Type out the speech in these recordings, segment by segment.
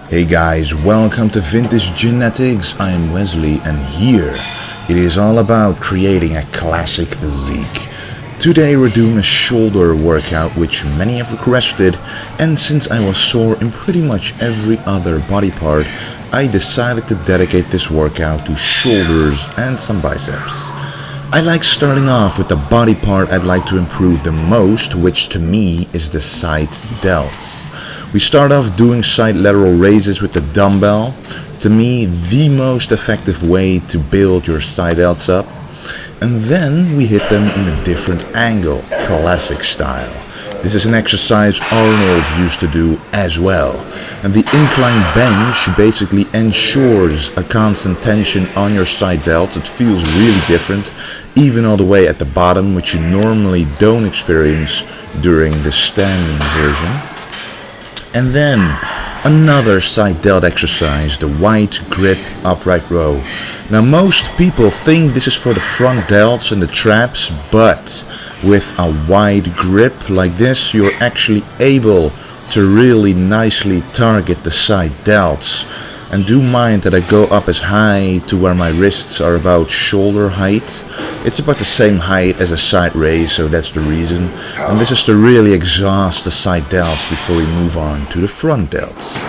Hey guys, welcome to VintageGenetics. I am Wesley and here it is all about creating a classic physique. Today we're doing a shoulder workout which many have requested, and since I was sore in pretty much every other body part, I decided to dedicate this workout to shoulders and some biceps. I like starting off with the body part I'd like to improve the most, which to me is the side delts. We start off doing side lateral raises with the dumbbell. To me, the most effective way to build your side delts up. And then we hit them in a different angle, classic style. This is an exercise Arnold used to do as well. And the incline bench basically ensures a constant tension on your side delts. It feels really different, even all the way at the bottom, which you normally don't experience during the standing version. And then another side delt exercise, the wide grip upright row. Now most people think this is for the front delts and the traps, but with a wide grip like this you're actually able to really nicely target the side delts. And do mind that I go up as high to where my wrists are about shoulder height. It's about the same height as a side raise, so that's the reason. And this is to really exhaust the side delts before we move on to the front delts.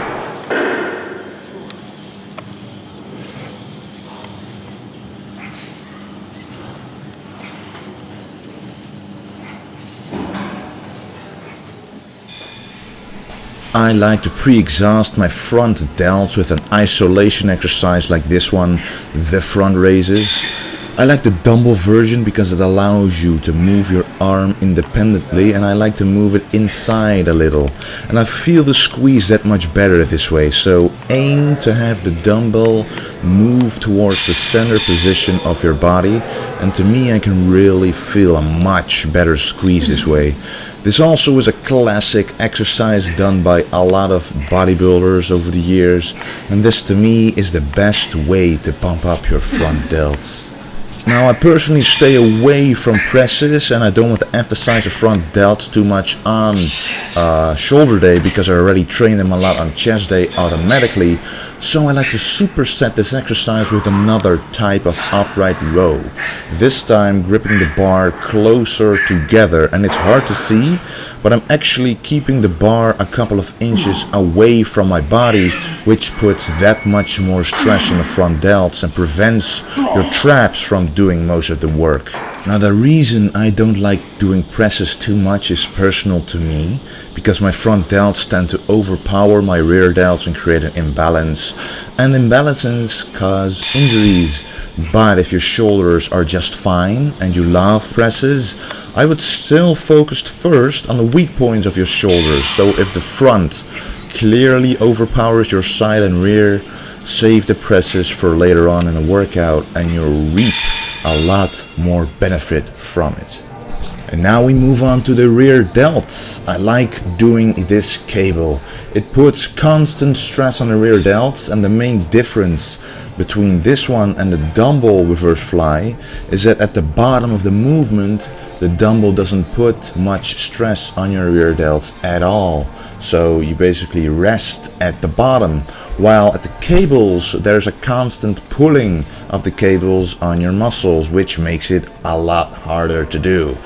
I like to pre-exhaust my front delts with an isolation exercise like this one, the front raises. I like the dumbbell version because it allows you to move your arm independently, and I like to move it inside a little. And I feel the squeeze that much better this way, so aim to have the dumbbell move towards the center position of your body, and to me I can really feel a much better squeeze this way. This also is a classic exercise done by a lot of bodybuilders over the years, and this to me is the best way to pump up your front delts. Now I personally stay away from presses, and I don't want to emphasize the front delts too much on shoulder day because I already train them a lot on chest day automatically. So I like to superset this exercise with another type of upright row. This time gripping the bar closer together, and it's hard to see, but I'm actually keeping the bar a couple of inches away from my body, which puts that much more stress on the front delts and prevents your traps from doing most of the work. Now the reason I don't like doing presses too much is personal to me, because my front delts tend to overpower my rear delts and create an imbalance, and imbalances cause injuries. But if your shoulders are just fine and you love presses, I would still focus first on the weak points of your shoulders. So if the front clearly overpowers your side and rear, save the presses for later on in the workout and you'll reap a lot more benefit from it. And now we move on to the rear delts. I like doing this cable. It puts constant stress on the rear delts, and the main difference between this one and the dumbbell reverse fly is that at the bottom of the movement the dumbbell doesn't put much stress on your rear delts at all. So you basically rest at the bottom, while at the cables there's a constant pulling of the cables on your muscles, which makes it a lot harder to do.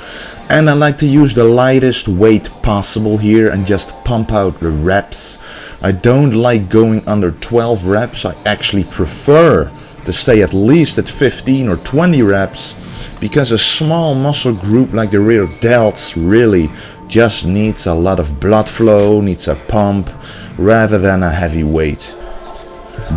And I like to use the lightest weight possible here and just pump out the reps. I don't like going under 12 reps. I actually prefer to stay at least at 15 or 20 reps, because a small muscle group like the rear delts really just needs a lot of blood flow, needs a pump, rather than a heavy weight.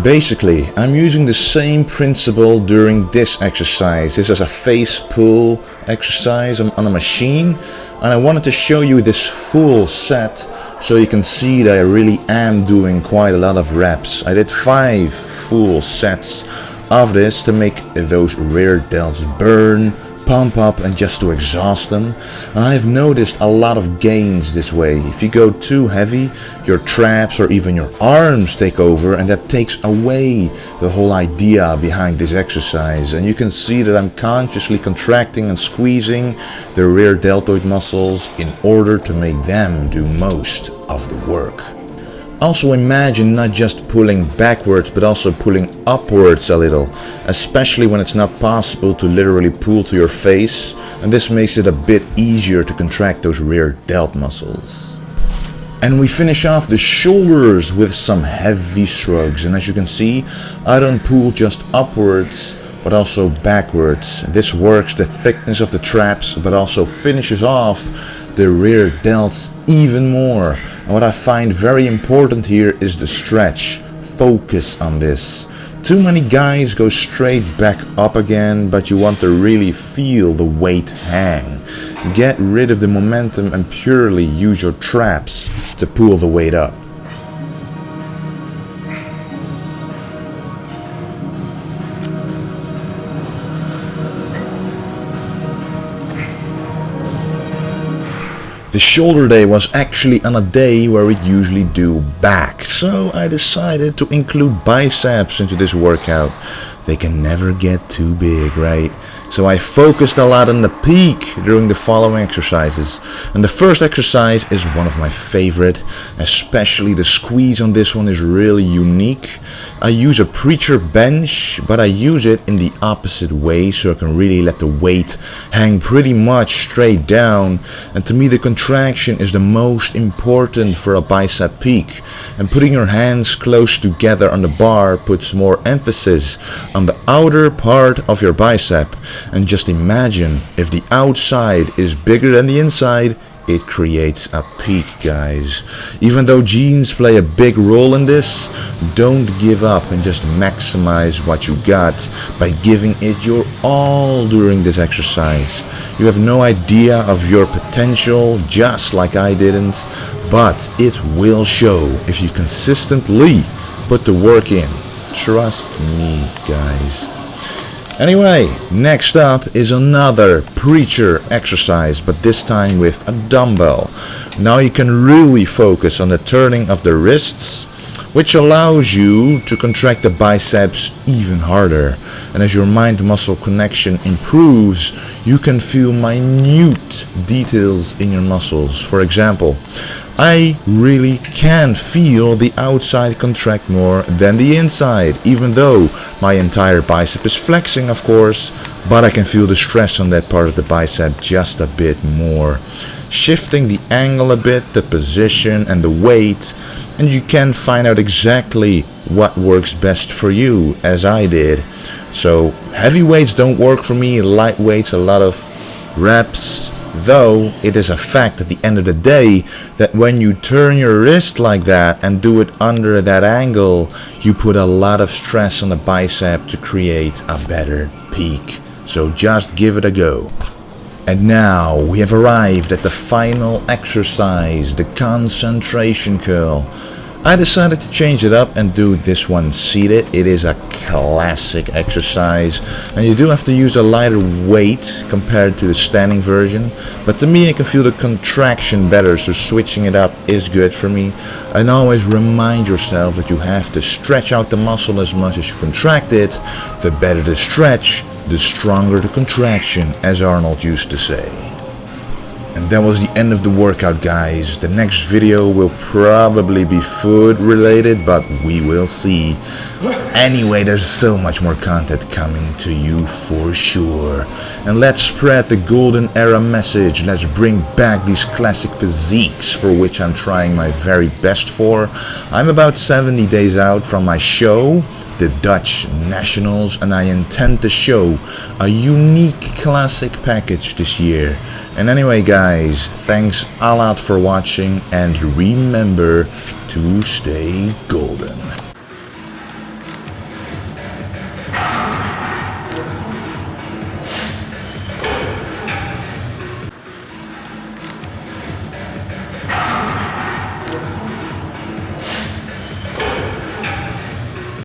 Basically, I'm using the same principle during this exercise. This is a face pull exercise on a machine, and I wanted to show you this full set so you can see that I really am doing quite a lot of reps. I did 5 full sets of this to make those rear delts burn, pump up, and just to exhaust them. And I've noticed a lot of gains this way. If you go too heavy, your traps or even your arms take over, and that takes away the whole idea behind this exercise. And you can see that I'm consciously contracting and squeezing the rear deltoid muscles in order to make them do most of the work. Also imagine not just pulling backwards but also pulling upwards a little, especially when it's not possible to literally pull to your face, and this makes it a bit easier to contract those rear delt muscles. And we finish off the shoulders with some heavy shrugs, and as you can see, I don't pull just upwards but also backwards. This works the thickness of the traps but also finishes off the rear delts even more. And what I find very important here is the stretch. Focus on this. Too many guys go straight back up again, but you want to really feel the weight hang. Get rid of the momentum and purely use your traps to pull the weight up. The shoulder day was actually on a day where we'd usually do back, so I decided to include biceps into this workout. They can never get too big, right? So I focused a lot on the peak during the following exercises. And the first exercise is one of my favorite, especially the squeeze on this one is really unique. I use a preacher bench, but I use it in the opposite way so I can really let the weight hang pretty much straight down. And to me the contraction is the most important for a bicep peak. And putting your hands close together on the bar puts more emphasis on the outer part of your bicep. And just imagine if the outside is bigger than the inside, it creates a peak, guys. Even though genes play a big role in this, don't give up and just maximize what you got by giving it your all during this exercise. You have no idea of your potential, just like I didn't, but it will show if you consistently put the work in. Trust me, guys. Anyway, next up is another preacher exercise, but this time with a dumbbell. Now you can really focus on the turning of the wrists, which allows you to contract the biceps even harder. And as your mind-muscle connection improves, you can feel minute details in your muscles. For example, I really can feel the outside contract more than the inside, even though my entire bicep is flexing, of course, but I can feel the stress on that part of the bicep just a bit more. Shifting the angle a bit, the position and the weight, and you can find out exactly what works best for you, as I did. So heavy weights don't work for me, light weights a lot of reps. Though it is a fact at the end of the day that when you turn your wrist like that and do it under that angle, you put a lot of stress on the bicep to create a better peak. So just give it a go. And now we have arrived at the final exercise, the concentration curl. I decided to change it up and do this one seated. It is a classic exercise and you do have to use a lighter weight compared to the standing version, but to me I can feel the contraction better, so switching it up is good for me. And always remind yourself that you have to stretch out the muscle as much as you contract it. The better the stretch, the stronger the contraction, as Arnold used to say. And that was the end of the workout, guys. The next video will probably be food related, but we will see. Anyway, there's so much more content coming to you for sure. And let's spread the golden era message. Let's bring back these classic physiques for which I'm trying my very best for. I'm about 70 days out from my show, the Dutch Nationals, and I intend to show a unique classic package this year. And anyway, guys, thanks a lot for watching and remember to stay golden.